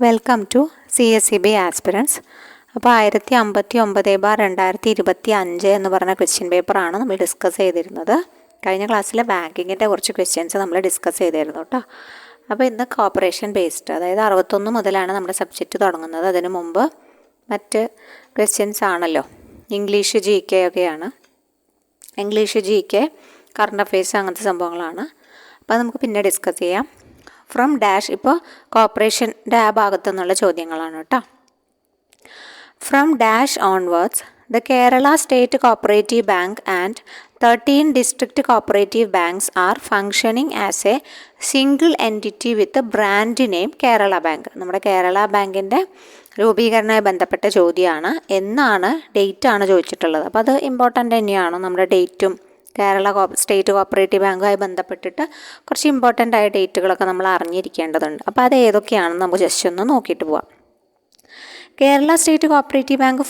Welcome to CSEB aspirants. അപ്പോൾ 1059/2025 എന്ന് പറഞ്ഞ ക്വസ്റ്റ്യൻ പേപ്പറാണ് നമ്മൾ ഡിസ്കസ് ചെയ്തിരുന്നത്. കഴിഞ്ഞ ക്ലാസ്സിൽ ബാങ്കിങ്ങിൻ്റെ കുറച്ച് ക്വസ്റ്റ്യൻസ് നമ്മൾ ഡിസ്കസ് ചെയ്തിരുന്നു കേട്ടോ. അപ്പോൾ ഇന്ന് കോപ്പറേഷൻ ബേസ്ഡ്, അതായത് 61 മുതലാണ് നമ്മുടെ സബ്ജക്റ്റ് തുടങ്ങുന്നത്. അതിനു മുമ്പ് മറ്റ് ക്വസ്റ്റ്യൻസ് ആണല്ലോ, ഇംഗ്ലീഷ് GK ഒക്കെയാണ്. ഇംഗ്ലീഷ് GK, കറണ്ട് അഫെയർസ്, അങ്ങനത്തെ സംഭവങ്ങളാണ്. അപ്പോൾ നമുക്ക് പിന്നെ ഡിസ്കസ് ചെയ്യാം. ഫ്രം ഡാഷ്, ഇപ്പോൾ കോപ്പറേഷൻ്റെ ആ ഭാഗത്തു നിന്നുള്ള ചോദ്യങ്ങളാണ് കേട്ടോ. From dash onwards the Kerala state cooperative bank and 13 district cooperative banks are functioning as A single entity with brand name Kerala bank. നമ്മുടെ കേരള ബാങ്കിൻ്റെ രൂപീകരണവുമായി ബന്ധപ്പെട്ട ചോദ്യമാണ്. എന്നാണ്, ഡേറ്റ് ആണ് ചോദിച്ചിട്ടുള്ളത്. അപ്പോൾ അത് ഇമ്പോർട്ടൻ്റ് തന്നെയാണ്. നമ്മുടെ ഡേറ്റും കേരള സ്റ്റേറ്റ് കോപ്പറേറ്റീവ് ബാങ്കുമായി ബന്ധപ്പെട്ടിട്ട് കുറച്ച് ഇമ്പോർട്ടൻ്റ് ആയ ഡേറ്റുകളൊക്കെ നമ്മൾ അറിഞ്ഞിരിക്കേണ്ടതുണ്ട്. അപ്പോൾ അത് ഏതൊക്കെയാണെന്ന് നമുക്ക് ജസ്റ്റ് ഒന്ന് നോക്കിയിട്ട് പോവാം. Kerala state cooperative bank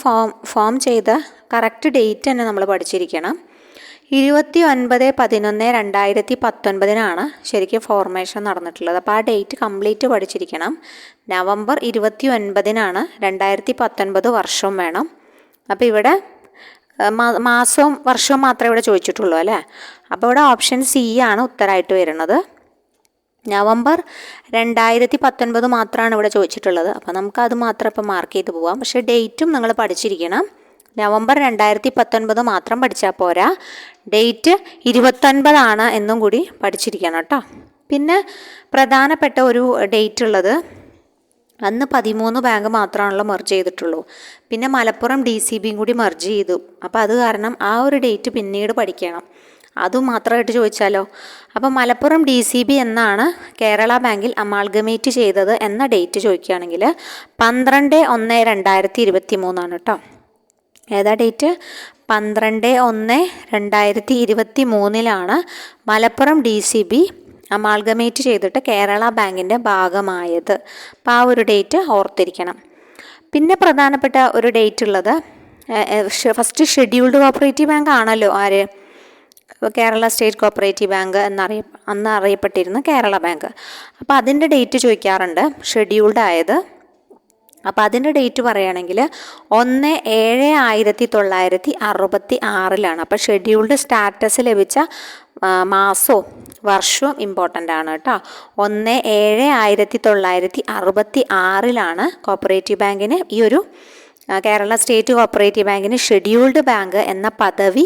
form ചെയ്ത കറക്റ്റ് ഡേറ്റ് തന്നെ നമ്മൾ പഠിച്ചിരിക്കണം. 29/11/2019 ശരിക്കും ഫോർമേഷൻ നടന്നിട്ടുള്ളത്. അപ്പോൾ ആ ഡേറ്റ് കംപ്ലീറ്റ് പഠിച്ചിരിക്കണം. നവംബർ 29 2019 വർഷവും വേണം. അപ്പോൾ ഇവിടെ മാസവും വർഷവും മാത്രമേ ഇവിടെ ചോദിച്ചിട്ടുള്ളൂ അല്ലേ. അപ്പോൾ ഇവിടെ ഓപ്ഷൻ C ആണ് ഉത്തരമായിട്ട് വരുന്നത്. നവംബർ 2019 മാത്രമാണ് ഇവിടെ ചോദിച്ചിട്ടുള്ളത്. അപ്പോൾ നമുക്കത് മാത്രം ഇപ്പോൾ മാർക്ക് ചെയ്ത് പോവാം. പക്ഷേ ഡേറ്റും നിങ്ങൾ പഠിച്ചിരിക്കണം. നവംബർ 2019 മാത്രം പഠിച്ചാൽ പോരാ, ഡേറ്റ് 29 എന്നും കൂടി പഠിച്ചിരിക്കണം കേട്ടോ. പിന്നെ പ്രധാനപ്പെട്ട ഒരു ഡേറ്റ് ഉള്ളത്, അന്ന് 13 ബാങ്ക് മാത്രമാണല്ലോ മെർജ് ചെയ്തിട്ടുള്ളൂ. പിന്നെ മലപ്പുറം DCBയും കൂടി മെർജ് ചെയ്തു. അപ്പോൾ അത് കാരണം ആ ഒരു ഡേറ്റ് പിന്നീട് പഠിക്കണം. അതും മാത്രമായിട്ട് ചോദിച്ചാലോ. അപ്പോൾ മലപ്പുറം DCB എന്നാണ് കേരള ബാങ്കിൽ അമാൾഗമേറ്റ് ചെയ്തത് എന്ന ഡേറ്റ് ചോദിക്കുകയാണെങ്കിൽ 12/1/2023 കേട്ടോ. ഏതാ ഡേറ്റ്? 12/1/2023 മലപ്പുറം DCB അമാൾഗമേറ്റ് ചെയ്തിട്ട് കേരള ബാങ്കിൻ്റെ ഭാഗമായത്. അപ്പോൾ ആ ഒരു ഡേറ്റ് ഓർത്തിരിക്കണം. പിന്നെ പ്രധാനപ്പെട്ട ഒരു ഡേറ്റ് ഉള്ളത്, ഫസ്റ്റ് ഷെഡ്യൂൾഡ് കോപ്പറേറ്റീവ് ബാങ്ക് ആണല്ലോ ആര്? കേരള സ്റ്റേറ്റ് കോപ്പറേറ്റീവ് ബാങ്ക് അന്ന് അറിയപ്പെട്ടിരുന്ന കേരള ബാങ്ക്. അപ്പോൾ അതിൻ്റെ ഡേറ്റ് ചോദിക്കാറുണ്ട്, ഷെഡ്യൂൾഡ് ആയത്. അപ്പോൾ അതിൻ്റെ ഡേറ്റ് പറയുകയാണെങ്കിൽ 1/7/1966. അപ്പോൾ ഷെഡ്യൂൾഡ് സ്റ്റാറ്റസ് ലഭിച്ച മാസവും വർഷവും ഇമ്പോർട്ടൻ്റ് ആണ് കേട്ടോ. 1/7/1966 കോപ്പറേറ്റീവ് ബാങ്കിന് ഈ ഒരു കേരള സ്റ്റേറ്റ് കോപ്പറേറ്റീവ് ബാങ്കിന് ഷെഡ്യൂൾഡ് ബാങ്ക് എന്ന പദവി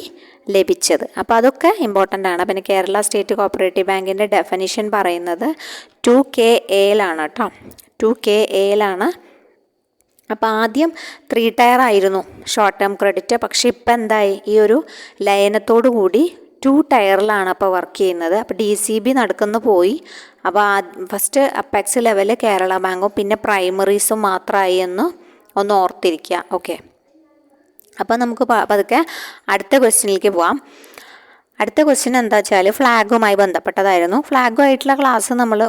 ലഭിച്ചത്. അപ്പോൾ അതൊക്കെ ഇമ്പോർട്ടൻ്റ് ആണ്. പിന്നെ കേരള സ്റ്റേറ്റ് കോപ്പറേറ്റീവ് ബാങ്കിൻ്റെ ഡെഫിനിഷൻ പറയുന്നത് 2KA കേട്ടോ. 2KA. അപ്പോൾ ആദ്യം 3 ടയർ ആയിരുന്നു ഷോർട്ട് ടേം ക്രെഡിറ്റ്. പക്ഷേ ഇപ്പം എന്തായി, ഈ ഒരു ലയനത്തോടു കൂടി 2 ടയറിലാണ് അപ്പോൾ വർക്ക് ചെയ്യുന്നത്. അപ്പോൾ DCB നടക്കുന്നു പോയി. അപ്പോൾ ഫസ്റ്റ് അപ്പെക്സ് ലെവല് കേരള ബാങ്കും പിന്നെ പ്രൈമറീസും മാത്രമായി എന്ന് ഒന്ന് ഓർത്തിരിക്കുക. ഓക്കെ, അപ്പോൾ നമുക്ക് പതുക്കെ അടുത്ത ക്വസ്റ്റ്യനിലേക്ക് പോവാം. അടുത്ത ക്വസ്റ്റ്യൻ എന്താ വെച്ചാൽ ഫ്ലാഗുമായി ബന്ധപ്പെട്ടതായിരുന്നു. ഫ്ലാഗുമായിട്ടുള്ള ക്ലാസ് നമ്മൾ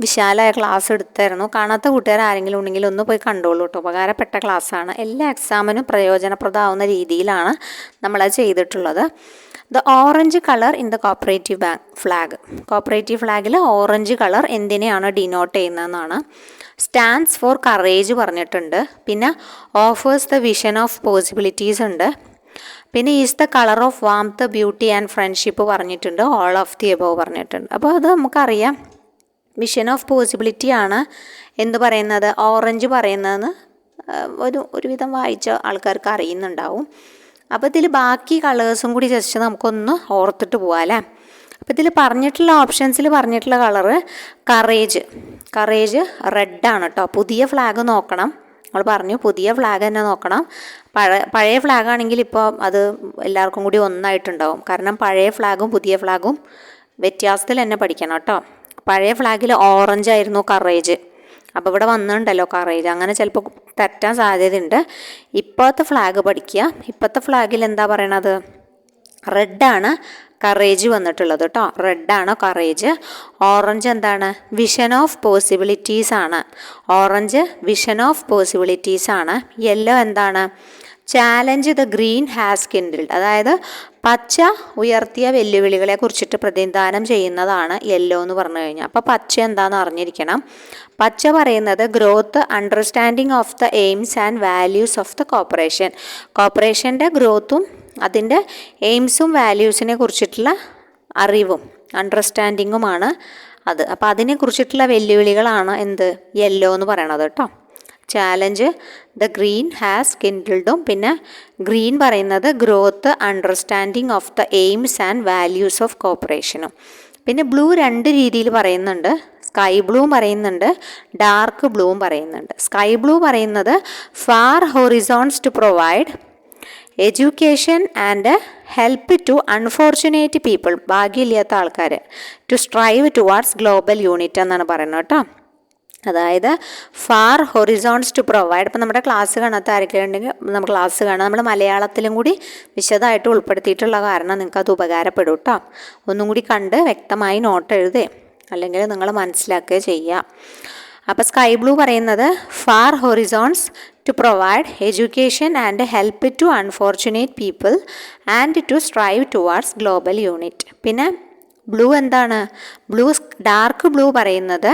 വിശാലമായ ക്ലാസ് എടുത്തായിരുന്നു. കാണാത്ത കൂട്ടുകാർ ആരെങ്കിലും ഉണ്ടെങ്കിൽ ഒന്ന് പോയി കണ്ടോളൂ കേട്ടോ. ഉപകാരപ്പെട്ട ക്ലാസ്സാണ്. എല്ലാ എക്സാമിനും പ്രയോജനപ്രദമാവുന്ന രീതിയിലാണ് നമ്മളത് ചെയ്തിട്ടുള്ളത്. The orange colour in the cooperative bank flag. Cooperative ഫ്ലാഗിൽ ഓറഞ്ച് കളർ എന്തിനെയാണ് ഡിനോട്ട് ചെയ്യുന്നതെന്നാണ്. സ്റ്റാൻഡ്സ് ഫോർ കറേജ് പറഞ്ഞിട്ടുണ്ട്. പിന്നെ offers the vision of possibilities ഉണ്ട്. പിന്നെ is the colour of warmth, beauty and friendship പറഞ്ഞിട്ടുണ്ട്. ഓൾ ഓഫ് ദി എബോവ് പറഞ്ഞിട്ടുണ്ട്. അപ്പോൾ അത് നമുക്കറിയാം. വിഷൻ ഓഫ് പോസിബിലിറ്റി ആണ് എന്ത് പറയുന്നത്, ഓറഞ്ച് പറയുന്നതെന്ന് ഒരുവിധം വായിച്ച ആൾക്കാർക്ക് അറിയുന്നുണ്ടാവും. അപ്പോൾ ഇതിൽ ബാക്കി കളേഴ്സും കൂടി ജസ്റ്റ് നമുക്കൊന്ന് ഓർത്തിട്ട് പോവാം അല്ലേ. അപ്പോൾ ഇതിൽ പറഞ്ഞിട്ടുള്ള ഓപ്ഷൻസിൽ പറഞ്ഞിട്ടുള്ള കളറ് കറേജ് റെഡാണ് കേട്ടോ. പുതിയ ഫ്ലാഗ് നോക്കണം. നമ്മൾ പറഞ്ഞു പുതിയ ഫ്ലാഗ് തന്നെ നോക്കണം. പഴയ ഫ്ലാഗ് ആണെങ്കിൽ ഇപ്പോൾ അത് എല്ലാവർക്കും കൂടി ഒന്നായിട്ടുണ്ടാവും. കാരണം പഴയ ഫ്ലാഗും പുതിയ ഫ്ലാഗും വ്യത്യാസത്തിൽ തന്നെ പഠിക്കണം കേട്ടോ. പഴയ ഫ്ലാഗിൽ ഓറഞ്ച് ആയിരുന്നു കറേജ്. അപ്പോൾ ഇവിടെ വന്നിട്ടുണ്ടല്ലോ കറേജ്, അങ്ങനെ ചിലപ്പോൾ തെറ്റാൻ സാധ്യതയുണ്ട്. ഇപ്പോഴത്തെ ഫ്ലാഗ് പഠിക്കുക. ഇപ്പോഴത്തെ ഫ്ലാഗിൽ എന്താ പറയണത്, റെഡാണ് കറേജ് വന്നിട്ടുള്ളത് കേട്ടോ. റെഡാണ് കറേജ്. ഓറഞ്ച് എന്താണ്, വിഷൻ ഓഫ് പോസിബിലിറ്റീസ് ആണ്. ഓറഞ്ച് വിഷൻ ഓഫ് പോസിബിലിറ്റീസ് ആണ്. യെല്ലോ എന്താണ്, challenge the green has kindled, അതായത് പച്ച ഉയർത്തിയ വെല്ലുവിളികളെ കുറിച്ചിട്ട് പ്രതിനിധാനം ചെയ്യുന്നതാണ് യെല്ലോ എന്ന് പറഞ്ഞു കഴിഞ്ഞാൽ. അപ്പോൾ പച്ച എന്താണെന്ന് അറിഞ്ഞിരിക്കണം. പച്ച പറയുന്നത് growth, understanding of the aims and values of the corporation. കോർപ്പറേഷൻ്റെ ഗ്രോത്തും അതിൻ്റെ എയിംസും വാല്യൂസിനെ കുറിച്ചിട്ടുള്ള അറിവും അണ്ടർസ്റ്റാൻഡിങ്ങുമാണ് അത്. അപ്പോൾ അതിനെക്കുറിച്ചിട്ടുള്ള വെല്ലുവിളികളാണ് എന്ത് യെല്ലോ എന്ന് പറയണത് കേട്ടോ. ചാലഞ്ച് ദ ഗ്രീൻ ഹാസ് കിൻഡിൽഡും പിന്നെ ഗ്രീൻ പറയുന്നത് growth, understanding of the aims and values of കോർപ്പറേഷനും. പിന്നെ ബ്ലൂ രണ്ട് രീതിയിൽ പറയുന്നുണ്ട്. സ്കൈ ബ്ലൂവും പറയുന്നുണ്ട്, ഡാർക്ക് ബ്ലൂവും പറയുന്നുണ്ട്. സ്കൈ ബ്ലൂ പറയുന്നത് far horizons to provide education and help to unfortunate people, ഭാഗ്യമില്ലാത്ത ആൾക്കാർ, to strive towards global unit എന്നാണ് പറയുന്നത് കേട്ടോ. അതായത് ഫാർ ഹൊറിസോൺസ് ടു പ്രൊവൈഡ്. ഇപ്പം നമ്മുടെ ക്ലാസ് കാണാത്ത ആരെങ്കിലും ഉണ്ടെങ്കിൽ നമ്മൾ ക്ലാസ് കാണാം. നമ്മൾ മലയാളത്തിലും കൂടി വിശദമായിട്ട് ഉൾപ്പെടുത്തിയിട്ടുള്ള കാരണം നിങ്ങൾക്ക് അത് ഉപകാരപ്പെടും കേട്ടോ. ഒന്നും കൂടി കണ്ട് വ്യക്തമായി നോട്ട് എഴുതേ അല്ലെങ്കിൽ നിങ്ങൾ മനസ്സിലാക്കുകയോ ചെയ്യുക. അപ്പോൾ സ്കൈ ബ്ലൂ പറയുന്നത് far horizons to provide education and help to unfortunate people and to strive towards global unit. പിന്നെ ബ്ലൂ എന്താണ്? ഡാർക്ക് ബ്ലൂ പറയുന്നത്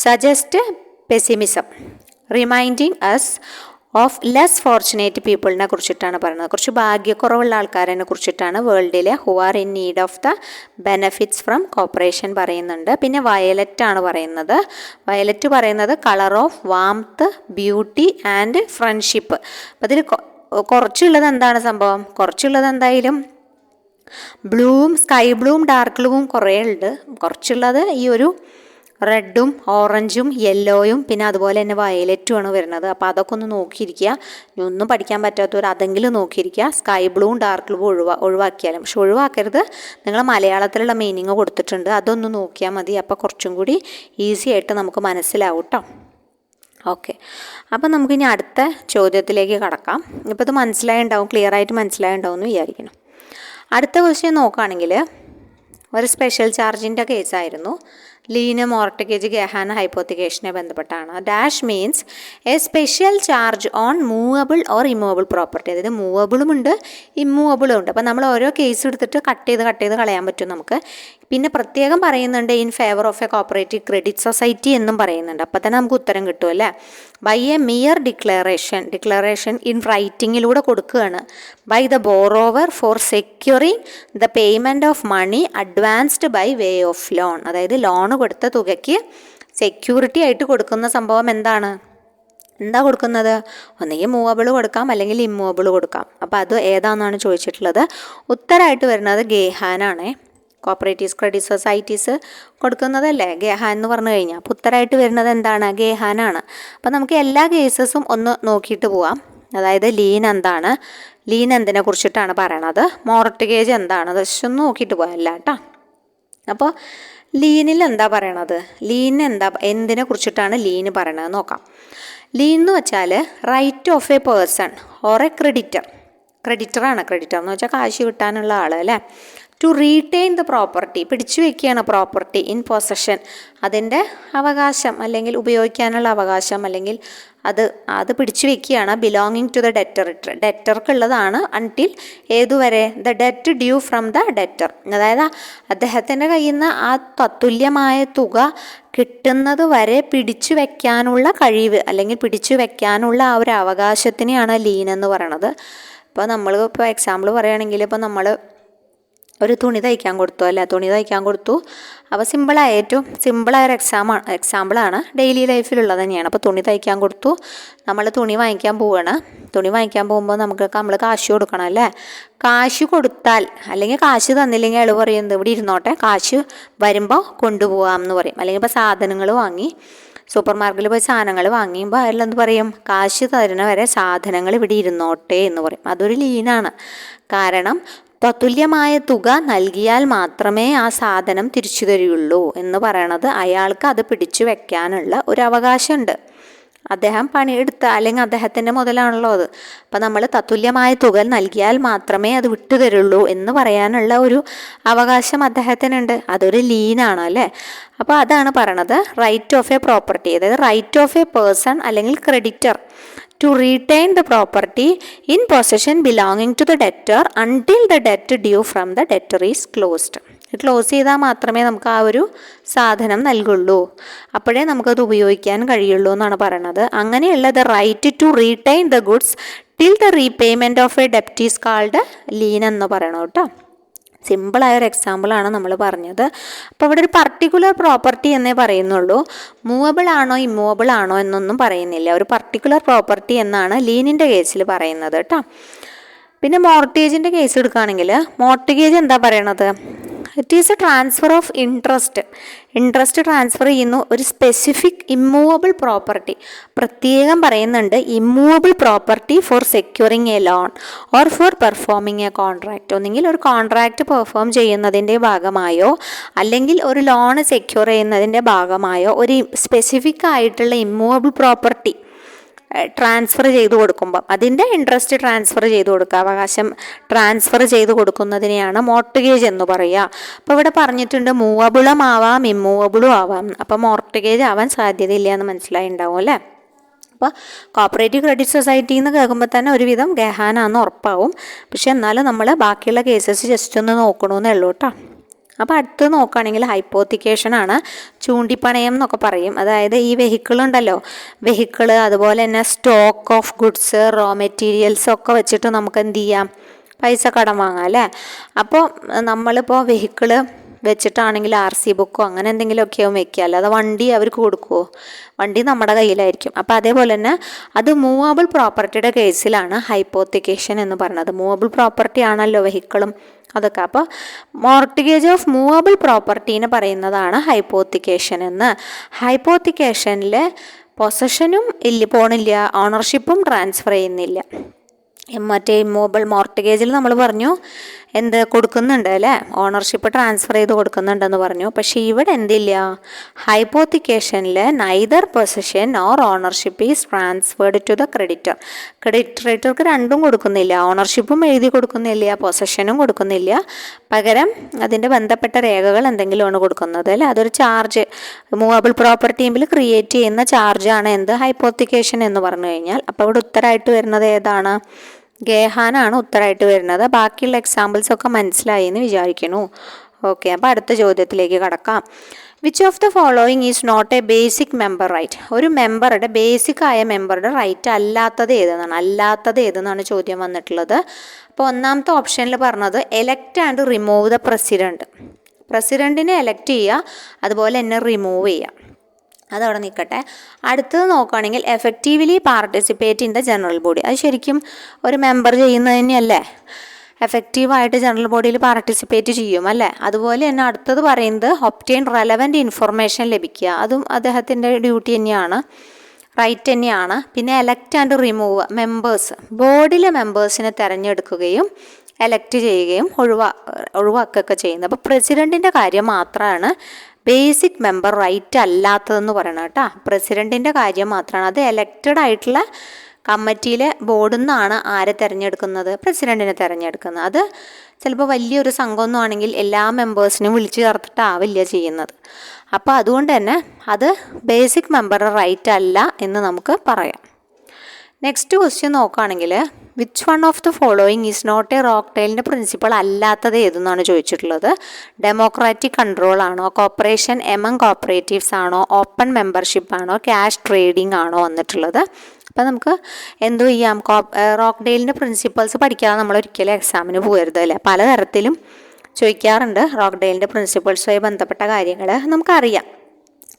suggest pessimism, reminding us of less fortunate പീപ്പിളിനെ കുറിച്ചിട്ടാണ് പറയുന്നത്. കുറച്ച് ഭാഗ്യക്കുറവുള്ള ആൾക്കാരെ കുറിച്ചിട്ടാണ് വേൾഡിലെ who are in need of the benefits from corporation പറയുന്നുണ്ട്. പിന്നെ വയലറ്റ് ആണ് പറയുന്നത്. വയലറ്റ് പറയുന്നത് colour of warmth, beauty and friendship. അപ്പം അതിൽ കുറച്ചുള്ളത് എന്താണ് സംഭവം? കുറച്ചുള്ളത് എന്തായാലും ബ്ലൂവും സ്കൈ ബ്ലൂവും ഡാർക്ക് ബ്ലൂവും കുറേ ഉണ്ട്. കുറച്ചുള്ളത് ഈ ഒരു റെഡും ഓറഞ്ചും യെല്ലോയും പിന്നെ അതുപോലെ തന്നെ വയലറ്റുമാണ് വരുന്നത്. അപ്പോൾ അതൊക്കെ ഒന്ന് നോക്കിയിരിക്കുക. ഇനി ഒന്നും പഠിക്കാൻ പറ്റാത്തവർ അതെങ്കിലും നോക്കിയിരിക്കുക. സ്കൈ ബ്ലൂവും ഡാർക്ക് ബ്ലൂവും ഒഴിവാക്കിയാലും, പക്ഷെ ഒഴിവാക്കരുത്, നിങ്ങൾ മലയാളത്തിലുള്ള മീനിങ് കൊടുത്തിട്ടുണ്ട്, അതൊന്ന് നോക്കിയാൽ മതി. അപ്പോൾ കുറച്ചും കൂടി ഈസി ആയിട്ട് നമുക്ക് മനസ്സിലാവും കേട്ടോ. ഓക്കെ, അപ്പം നമുക്കിനി അടുത്ത ചോദ്യത്തിലേക്ക് കടക്കാം. ഇപ്പോൾ ഇത് മനസ്സിലായിട്ടുണ്ടാവും, ക്ലിയർ ആയിട്ട് മനസ്സിലായിട്ടുണ്ടാവും എന്ന് വിചാരിക്കണം. അടുത്ത ക്വസ്റ്റ്യൻ നോക്കുകയാണെങ്കിൽ ഒരു സ്പെഷ്യൽ ചാർജിൻ്റെ കേസായിരുന്നു. ലീന് മോർട്ടഗേജ് ഗഹാന ഹൈപ്പോത്തിക്കേഷനെ ബന്ധപ്പെട്ടാണ്. Dash means A special charge on movable or immovable property. അതായത് മൂവബിളും ഉണ്ട് ഇമ്മൂവബിളും ഉണ്ട്. അപ്പോൾ നമ്മൾ ഓരോ കേസ് എടുത്തിട്ട് കട്ട് ചെയ്ത് കളയാൻ പറ്റും നമുക്ക്. പിന്നെ പ്രത്യേകം പറയുന്നുണ്ട് in favour of a cooperative credit society എന്നും പറയുന്നുണ്ട്. അപ്പോൾ തന്നെ നമുക്ക് ഉത്തരം കിട്ടും അല്ലേ. By a mere declaration in റൈറ്റിങ്ങിലൂടെ കൊടുക്കുകയാണ്. By the borrower for securing the payment of money advanced by way of loan. അതായത് ലോൺ കൊടുത്ത തുകയ്ക്ക് സെക്യൂരിറ്റി ആയിട്ട് കൊടുക്കുന്ന സംഭവം എന്താ കൊടുക്കുന്നത്? ഒന്നുകിൽ മൂവബിൾ കൊടുക്കാം അല്ലെങ്കിൽ ഇമ്മൂവബിൾ കൊടുക്കാം. അപ്പോൾ അത് ഏതാണെന്നാണ് ചോദിച്ചിട്ടുള്ളത്. ഉത്തരമായിട്ട് വരുന്നത് ഗേഹാനാണ്. കോപ്പറേറ്റീവ്സ് ക്രെഡിറ്റ് സൊസൈറ്റീസ് കൊടുക്കുന്നതല്ലേ ഗേഹാൻ എന്ന് പറഞ്ഞു കഴിഞ്ഞാൽ. അപ്പോൾ ഉത്തരമായിട്ട് വരുന്നത് എന്താണ്? ഗേഹാനാണ്. അപ്പോൾ നമുക്ക് എല്ലാ കേസസും ഒന്ന് നോക്കിയിട്ട് പോവാം. അതായത് ലീൻ എന്താണ്, ലീൻ എന്തിനെ കുറിച്ചിട്ടാണ് പറയണത്, മോർട്ടഗേജ് എന്താണ്, ജസ്റ്റ് ഒന്ന് നോക്കിയിട്ട് പോകാം അല്ല കേട്ടോ. അപ്പോൾ ലീനിൽ എന്താ പറയണത്, എന്തിനെ കുറിച്ചിട്ടാണ് ലീന് പറയണത് നോക്കാം. ലീൻ എന്ന് വെച്ചാൽ right of a person or a ക്രെഡിറ്ററാണ്. ക്രെഡിറ്റർ എന്ന് വെച്ചാൽ കാശ് കിട്ടാനുള്ള ആൾ അല്ലേ. ടു റീറ്റെയിൻ ദ പ്രോപ്പർട്ടി, പിടിച്ചു വെക്കുകയാണ് പ്രോപ്പർട്ടി ഇൻ പൊസഷൻ, അതിൻ്റെ അവകാശം അല്ലെങ്കിൽ ഉപയോഗിക്കാനുള്ള അവകാശം അല്ലെങ്കിൽ അത് പിടിച്ചു വെക്കുകയാണ്. ബിലോങ്ങിങ് ടു ദ ഡെറ്റർക്കുള്ളതാണ് അൺടിൽ ഏതുവരെ the debt due from the debtor. അതായത് അദ്ദേഹത്തിൻ്റെ കയ്യിൽ നിന്ന് ആ തത്തുല്യമായ തുക കിട്ടുന്നത് വരെ പിടിച്ചു വെക്കാനുള്ള കഴിവ് അല്ലെങ്കിൽ പിടിച്ചു വെക്കാനുള്ള ആ ഒരു അവകാശത്തിനെയാണ് ലീൻ എന്ന് പറയണത്. ഇപ്പോൾ എക്സാമ്പിൾ പറയുകയാണെങ്കിൽ ഇപ്പോൾ നമ്മൾ ഒരു തുണി തയ്ക്കാൻ കൊടുത്തു അപ്പോൾ ഏറ്റവും സിമ്പിളായ ഒരു എക്സാമ്പിളാണ് ഡെയിലി ലൈഫിലുള്ളത് തന്നെയാണ്. അപ്പോൾ തുണി തയ്ക്കാൻ കൊടുത്തു, നമ്മൾ തുണി വാങ്ങിക്കാൻ പോവുകയാണ്. തുണി വാങ്ങിക്കാൻ പോകുമ്പോൾ നമ്മൾ കാശ് കൊടുക്കണം അല്ലേ. കാശ് കൊടുത്താൽ അല്ലെങ്കിൽ കാശ് തന്നില്ലെങ്കിൽ അയാൾ പറയുന്നത് ഇവിടെ ഇരുന്നോട്ടെ, കാശ് വരുമ്പോൾ കൊണ്ടുപോകാം എന്ന് പറയും. അല്ലെങ്കിൽ ഇപ്പോൾ സാധനങ്ങൾ വാങ്ങി സൂപ്പർ മാർക്കറ്റിൽ പോയി സാധനങ്ങൾ വാങ്ങിയുമ്പോൾ അയാളെന്ത് പറയും, കാശ് തരുന്ന വരെ സാധനങ്ങൾ ഇവിടെ ഇരുന്നോട്ടെ എന്ന് പറയും. അതൊരു ലീനാണ്. കാരണം തത്തുല്യമായ തുക നൽകിയാൽ മാത്രമേ ആ സാധനം തിരിച്ചു തരുള്ളൂ എന്ന് പറയണത് അയാൾക്ക് അത് പിടിച്ചു വെക്കാനുള്ള ഒരു അവകാശമുണ്ട്. അദ്ദേഹം പണിയെടുത്ത അല്ലെങ്കിൽ അദ്ദേഹത്തിൻ്റെ മുതലാണല്ലോ അത്. അപ്പം നമ്മൾ തത്തുല്യമായ തുക നൽകിയാൽ മാത്രമേ അത് വിട്ടു തരുള്ളൂ എന്ന് പറയാനുള്ള ഒരു അവകാശം അദ്ദേഹത്തിനുണ്ട്. അതൊരു ലീനാണ് അല്ലേ. അപ്പോൾ അതാണ് പറയണത് റൈറ്റ് ഓഫ് എ പ്രോപ്പർട്ടി, അതായത് റൈറ്റ് ഓഫ് എ പേഴ്സൺ അല്ലെങ്കിൽ creditor to retain the property in possession belonging to the debtor until the debt due from the debtor is closed. Close ചെയ്താൽ മാത്രമേ നമുക്ക് ആ ഒരു സാധനം നൽകുള്ളൂ, അപ്പോഴേ നമുക്കത് ഉപയോഗിക്കാൻ കഴിയുള്ളൂ എന്നാണ് പറയുന്നത്. അങ്ങനെയുള്ള the right to retain the goods till the repayment of a ഡെപ്റ്റ് ഈസ് കാൾഡ് ലീൻ എന്ന് പറയണം കേട്ടോ. സിമ്പിളായൊരു എക്സാമ്പിളാണ് നമ്മൾ പറഞ്ഞത്. അപ്പോൾ ഇവിടെ ഒരു പർട്ടിക്കുലർ പ്രോപ്പർട്ടി എന്നേ പറയുന്നുള്ളൂ, മൂവബിൾ ആണോ ഇമ്മൂവബിൾ ആണോ എന്നൊന്നും പറയുന്നില്ല. ഒരു പർട്ടിക്കുലർ പ്രോപ്പർട്ടി എന്നാണ് ലീനിൻ്റെ കേസിൽ പറയുന്നത് കേട്ടോ. പിന്നെ മോർട്ടേജിൻ്റെ കേസ് എടുക്കുകയാണെങ്കിൽ മോർട്ടഗേജ് എന്താ പറയണത്? It is a transfer of interest transfer ചെയ്യുന്നു ഒരു സ്പെസിഫിക് ഇമ്മൂവബിൾ പ്രോപ്പർട്ടി. പ്രത്യേകം പറയുന്നുണ്ട് immovable property for securing a loan or for performing a contract. ഒന്നെങ്കിൽ ഒരു കോൺട്രാക്റ്റ് പെർഫോം ചെയ്യുന്നതിൻ്റെ ഭാഗമായോ അല്ലെങ്കിൽ ഒരു ലോൺ സെക്യൂർ ചെയ്യുന്നതിൻ്റെ ഭാഗമായോ ഒരു സ്പെസിഫിക് ആയിട്ടുള്ള ഇമ്മൂവബിൾ പ്രോപ്പർട്ടി ട്രാൻസ്ഫർ ചെയ്ത് കൊടുക്കുമ്പം അതിൻ്റെ ഇൻട്രസ്റ്റ് ട്രാൻസ്ഫർ ചെയ്ത് കൊടുക്കുക, അവകാശം ട്രാൻസ്ഫർ ചെയ്ത് കൊടുക്കുന്നതിനെയാണ് മോർട്ടഗേജ് എന്ന് പറയുക. അപ്പോൾ ഇവിടെ പറഞ്ഞിട്ടുണ്ട് മൂവബിളും ആവാം ഇമ്മൂവബിളും ആവാം. അപ്പോൾ മോർട്ടഗേജ് ആവാൻ സാധ്യതയില്ല എന്ന് മനസ്സിലായിട്ടുണ്ടാവും അല്ലേ. അപ്പോൾ കോപ്പറേറ്റീവ് ക്രെഡിറ്റ് സൊസൈറ്റി എന്ന് കേൾക്കുമ്പോൾ തന്നെ ഒരുവിധം ഗഹാനാന്ന് ഉറപ്പാവും. പക്ഷെ എന്നാലും നമ്മൾ ബാക്കിയുള്ള കേസസ് ജസ്റ്റ് ഒന്ന് നോക്കണമെന്നേ ഉള്ളൂ കേട്ടോ. അപ്പോൾ അടുത്ത് നോക്കുകയാണെങ്കിൽ ഹൈപ്പോത്തിക്കേഷനാണ്, ചൂണ്ടിപ്പണയം എന്നൊക്കെ പറയും. അതായത് ഈ വെഹിക്കിളുണ്ടല്ലോ, വെഹിക്കിള് അതുപോലെ തന്നെ stock of goods, raw materials ഒക്കെ വെച്ചിട്ട് നമുക്ക് എന്ത് ചെയ്യാം, പൈസ കടം വാങ്ങാം അല്ലേ. അപ്പോൾ നമ്മളിപ്പോൾ വെഹിക്കിള് വെച്ചിട്ടാണെങ്കിൽ RC ബുക്കോ അങ്ങനെ എന്തെങ്കിലുമൊക്കെയാവും വെക്കുക, അല്ലാതെ വണ്ടി അവർക്ക് കൊടുക്കുമോ? വണ്ടി നമ്മുടെ കയ്യിലായിരിക്കും. അപ്പോൾ അതേപോലെ തന്നെ അത് മൂവബിൾ പ്രോപ്പർട്ടിയുടെ കേസിലാണ് ഹൈപ്പോത്തിക്കേഷൻ എന്ന് പറയുന്നത്. മൂവബിൾ പ്രോപ്പർട്ടി ആണല്ലോ വെഹിക്കിളും അതൊക്കെ. അപ്പോൾ മോർട്ടഗേജ് ഓഫ് മൂവബിൾ പ്രോപ്പർട്ടീനെ പറയുന്നതാണ് ഹൈപ്പോത്തിക്കേഷൻ എന്ന്. ഹൈപ്പോത്തിക്കേഷനിൽ പൊസഷനും പോണില്ല, ഓണർഷിപ്പും ട്രാൻസ്ഫർ ചെയ്യുന്നില്ല. മറ്റേ ഇമ്മൂവബിൾ മോർട്ടഗേജിൽ നമ്മൾ പറഞ്ഞു എന്ത് കൊടുക്കുന്നുണ്ട് അല്ലേ, ഓണർഷിപ്പ് ട്രാൻസ്ഫർ ചെയ്ത് കൊടുക്കുന്നുണ്ടെന്ന് പറഞ്ഞു. പക്ഷേ ഇവിടെ എന്തില്ല, ഹൈപ്പോത്തിക്കേഷനിൽ neither possession or ownership is transferred to the creditor. ക്രെഡിറ്റർക്ക് രണ്ടും കൊടുക്കുന്നില്ല, ഓണർഷിപ്പും എഴുതി കൊടുക്കുന്നില്ല, പൊസഷനും കൊടുക്കുന്നില്ല. പകരം അതിൻ്റെ ബന്ധപ്പെട്ട രേഖകൾ എന്തെങ്കിലുമാണ് കൊടുക്കുന്നത് അല്ലേ. അതൊരു ചാർജ്, മൂവബിൾ പ്രോപ്പർട്ടിയിൽ ക്രിയേറ്റ് ചെയ്യുന്ന ചാർജാണ് എന്ത്, ഹൈപ്പോത്തിക്കേഷൻ എന്ന് പറഞ്ഞു കഴിഞ്ഞാൽ. അപ്പോൾ ഇവിടെ ഉത്തരമായിട്ട് വരുന്നത് ഏതാണ്? ഗേഹാനാണ് ഉത്തരമായിട്ട് വരുന്നത്. ബാക്കിയുള്ള എക്സാമ്പിൾസ് ഒക്കെ മനസ്സിലായി എന്ന് വിചാരിക്കുന്നു. ഓക്കെ, അപ്പോൾ അടുത്ത ചോദ്യത്തിലേക്ക് കടക്കാം. Which of the following is not a basic member right? ഒരു മെമ്പറുടെ ബേസിക് ആയ മെമ്പറുടെ റൈറ്റ് അല്ലാത്തത് ഏതെന്നാണ് ചോദ്യം വന്നിട്ടുള്ളത്. അപ്പോൾ ഒന്നാമത്തെ ഓപ്ഷനിൽ പറഞ്ഞത് elect and remove the president. പ്രസിഡൻറ്റിനെ എലക്ട് ചെയ്യുക, അതുപോലെ തന്നെ റിമൂവ് ചെയ്യുക. അതവിടെ നിൽക്കട്ടെ. അടുത്തത് നോക്കുകയാണെങ്കിൽ effectively participate in the general body. അത് ശരിക്കും ഒരു മെമ്പർ ചെയ്യുന്നത് തന്നെയല്ലേ, എഫക്റ്റീവായിട്ട് ജനറൽ ബോഡിയിൽ പാർട്ടിസിപ്പേറ്റ് ചെയ്യും അല്ലേ. അതുപോലെ തന്നെ അടുത്തത് പറയുന്നത് ഒബ്റ്റെയിൻ റെലവൻറ്റ് ഇൻഫർമേഷൻ ലഭിക്കുക, അതും അദ്ദേഹത്തിൻ്റെ ഡ്യൂട്ടി തന്നെയാണ്, റൈറ്റ് തന്നെയാണ്. പിന്നെ എലക്ട് ആൻഡ് റിമൂവ് മെമ്പേഴ്സ്, ബോർഡിലെ മെമ്പേഴ്സിനെ തിരഞ്ഞെടുക്കുകയും എലക്ട് ചെയ്യുകയും ഒഴിവാക്കുകയൊക്കെ ചെയ്യുന്നത്. അപ്പോൾ പ്രസിഡൻറ്റിൻ്റെ കാര്യം മാത്രമാണ് ബേസിക് മെമ്പർ റൈറ്റ് അല്ലാത്തതെന്ന് പറയണം കേട്ടോ. പ്രസിഡൻറ്റിൻ്റെ കാര്യം മാത്രമാണ്. അത് എലക്റ്റഡ് ആയിട്ടുള്ള കമ്മിറ്റിയിലെ ബോർഡിൽ നിന്നാണ് ആരെ തിരഞ്ഞെടുക്കുന്നത്, പ്രസിഡൻറ്റിനെ തിരഞ്ഞെടുക്കുന്നത്. അത് ചിലപ്പോൾ വലിയൊരു സംഘമൊന്നും ആണെങ്കിൽ എല്ലാ മെമ്പേഴ്സിനെയും വിളിച്ചു ചേർത്തിട്ടാവില്ല ചെയ്യുന്നത്. അപ്പോൾ അതുകൊണ്ട് തന്നെ അത് ബേസിക് മെമ്പർ റൈറ്റ് അല്ല എന്ന് നമുക്ക് പറയാം. നെക്സ്റ്റ് ക്വസ്റ്റ്യൻ നോക്കുകയാണെങ്കിൽ which one of the following is not a റോക്ക്ഡെയിലിൻ്റെ പ്രിൻസിപ്പൾ അല്ലാത്തത് ഏതെന്നാണ് ചോദിച്ചിട്ടുള്ളത്. ഡെമോക്രാറ്റിക് കൺട്രോൾ ആണോ, കോപ്പറേഷൻ എമംഗ് കോപ്പറേറ്റീവ്സ് ആണോ, ഓപ്പൺ മെമ്പർഷിപ്പ് ആണോ, ക്യാഷ് ട്രേഡിംഗ് ആണോ വന്നിട്ടുള്ളത്. അപ്പോൾ നമുക്ക് എന്തു ചെയ്യാം, റോക്ക്ഡെയിലിൻ്റെ പ്രിൻസിപ്പൾസ് പഠിക്കാതെ നമ്മൾ ഒരിക്കലും എക്സാമിന് പോകരുത് അല്ലേ. പലതരത്തിലും ചോദിക്കാറുണ്ട് റോക്ക്ഡെയിലിൻ്റെ പ്രിൻസിപ്പൾസുമായി ബന്ധപ്പെട്ട കാര്യങ്ങൾ നമുക്കറിയാം.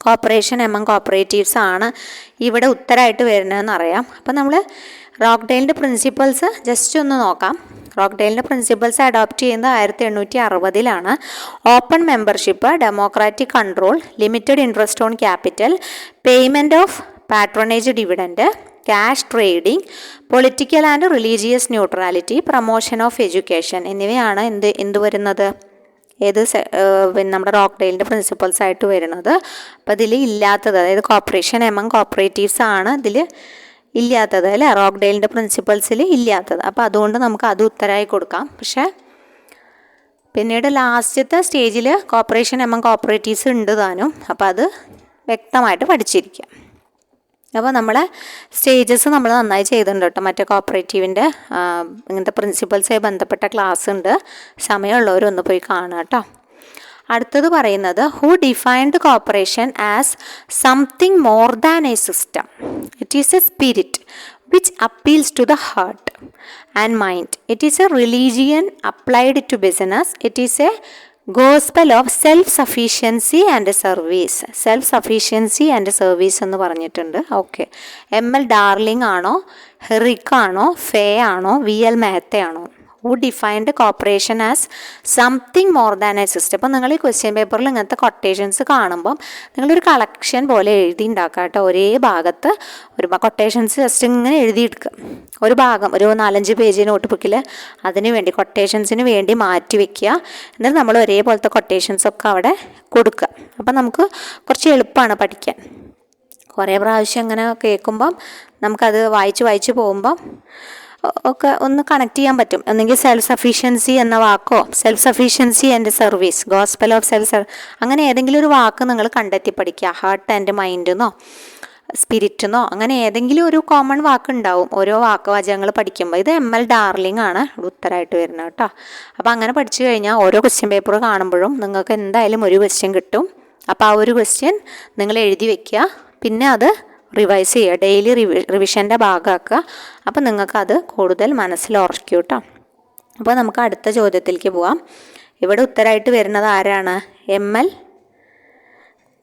കോപ്പറേഷൻ എമംഗ് കോപ്പറേറ്റീവ്സ് ആണ് ഇവിടെ ഉത്തരമായിട്ട് വരുന്നതെന്ന് അറിയാം. അപ്പോൾ നമ്മൾ റോക്ക്ഡെയിലിൻ്റെ പ്രിൻസിപ്പൾസ് ജസ്റ്റ് ഒന്ന് നോക്കാം. റോക്ക്ഡെയിലിൻ്റെ പ്രിൻസിപ്പൾസ് അഡോപ്റ്റ് ചെയ്യുന്നത് 1860 open membership, democratic control, limited interest on capital, payment of patronage dividend, cash trading, political and religious neutrality, promotion of education എന്നിവയാണ് എന്ത് വരുന്നത്, പിന്നെ നമ്മുടെ റോക്ക്ഡെയിലിൻ്റെ പ്രിൻസിപ്പൾസ് ആയിട്ട് വരുന്നത്. അപ്പോൾ ഇതിൽ ഇല്ലാത്തത്, അതായത് കോപ്പറേഷൻ എമംഗ് കോപ്പറേറ്റീവ്സ് ആണ് ഇതിൽ ഇല്ലാത്തത് അല്ലേ, റോക്ക്ഡെയിലിൻ്റെ പ്രിൻസിപ്പൾസിൽ ഇല്ലാത്തത്. അപ്പോൾ അതുകൊണ്ട് നമുക്ക് അത് ഉത്തരമായി കൊടുക്കാം. പക്ഷേ പിന്നീട് ലാസ്റ്റത്തെ സ്റ്റേജിൽ കോപ്പറേഷൻ എമംഗ് കോപ്പറേറ്റീവ്സ് ഉണ്ട് താനും. അപ്പോൾ അത് വ്യക്തമായിട്ട് പഠിച്ചിരിക്കുക. അപ്പോൾ നമ്മളെ സ്റ്റേജസ് നമ്മൾ നന്നായി ചെയ്തിട്ടുണ്ട് കേട്ടോ. മറ്റേ കോപ്പറേറ്റീവിൻ്റെ ഇങ്ങനത്തെ പ്രിൻസിപ്പൾസായി ബന്ധപ്പെട്ട ക്ലാസ് ഉണ്ട്, സമയമുള്ളവരൊന്ന് പോയി കാണുക കേട്ടോ. അടുത്തത് പറയുന്നത് who defined cooperation as something more than a system. It is a spirit which appeals to the heart and mind. It is a religion applied to business. It is a gospel of self sufficiency and service. Self sufficiency and service എന്ന് പറഞ്ഞിട്ടുണ്ട്. Okay, ML darling ആണോ, ഹെറിക് ആണോ, ഫേ ആണോ, VL മെഹത്തയാണോ? Who defined cooperation as something more than a system. അപ്പോൾ നിങ്ങൾ ഈ ക്വസ്റ്റ്യൻ പേപ്പറിൽ ഇങ്ങനത്തെ കൊട്ടേഷൻസ് കാണുമ്പം നിങ്ങളൊരു കളക്ഷൻ പോലെ എഴുതി ഉണ്ടാക്കുക കേട്ടോ. ഒരേ ഭാഗത്ത് ഒരു കൊട്ടേഷൻസ് ജസ്റ്റ് ഇങ്ങനെ എഴുതിയെടുക്കുക. ഒരു ഭാഗം ഒരു 4-5 പേജ് നോട്ട് ബുക്കിൽ അതിന് വേണ്ടി കൊട്ടേഷൻസിന് വേണ്ടി മാറ്റി വയ്ക്കുക. എന്നിട്ട് നമ്മൾ ഒരേപോലത്തെ കൊട്ടേഷൻസൊക്കെ അവിടെ കൊടുക്കുക. അപ്പം നമുക്ക് കുറച്ച് എളുപ്പമാണ് പഠിക്കാൻ. കുറേ പ്രാവശ്യം ഇങ്ങനെ കേൾക്കുമ്പം നമുക്കത് വായിച്ച് പോകുമ്പം ഒക്കെ ഒന്ന് കണക്ട് ചെയ്യാൻ പറ്റും. ഒന്നെങ്കിൽ സെൽഫ് സഫീഷ്യൻസി എന്ന വാക്കോ, self sufficiency and service, gospel of self, അങ്ങനെ ഏതെങ്കിലും ഒരു വാക്ക് നിങ്ങൾ കണ്ടെത്തി പഠിക്കുക. ഹാർട്ട് ആൻഡ് മൈൻഡെന്നോ സ്പിരിറ്റെന്നോ അങ്ങനെ ഏതെങ്കിലും ഒരു കോമൺ വാക്ക് ഉണ്ടാവും ഓരോ വാചകങ്ങൾ പഠിക്കുമ്പോൾ. ഇത് ML ഡാർലിംഗ് ആണ് ഉത്തരമായിട്ട് വരുന്നത് കേട്ടോ. അപ്പോൾ അങ്ങനെ പഠിച്ചു കഴിഞ്ഞാൽ ഓരോ ക്വസ്റ്റ്യൻ പേപ്പർ കാണുമ്പോഴും നിങ്ങൾക്ക് എന്തായാലും ഒരു ക്വസ്റ്റ്യൻ കിട്ടും. അപ്പോൾ ആ ഒരു ക്വസ്റ്റ്യൻ നിങ്ങൾ എഴുതി വയ്ക്കുക, പിന്നെ അത് റിവൈസ് ചെയ്യുക, ഡെയിലി റിവിഷൻ്റെ ഭാഗമാക്കുക. അപ്പോൾ നിങ്ങൾക്കത് കൂടുതൽ മനസ്സിലുറയ്ക്കും കേട്ടോ. അപ്പോൾ നമുക്ക് അടുത്ത ചോദ്യത്തിലേക്ക് പോവാം. ഇവിടെ ഉത്തരമായിട്ട് വരുന്നത് ആരാണ്? ML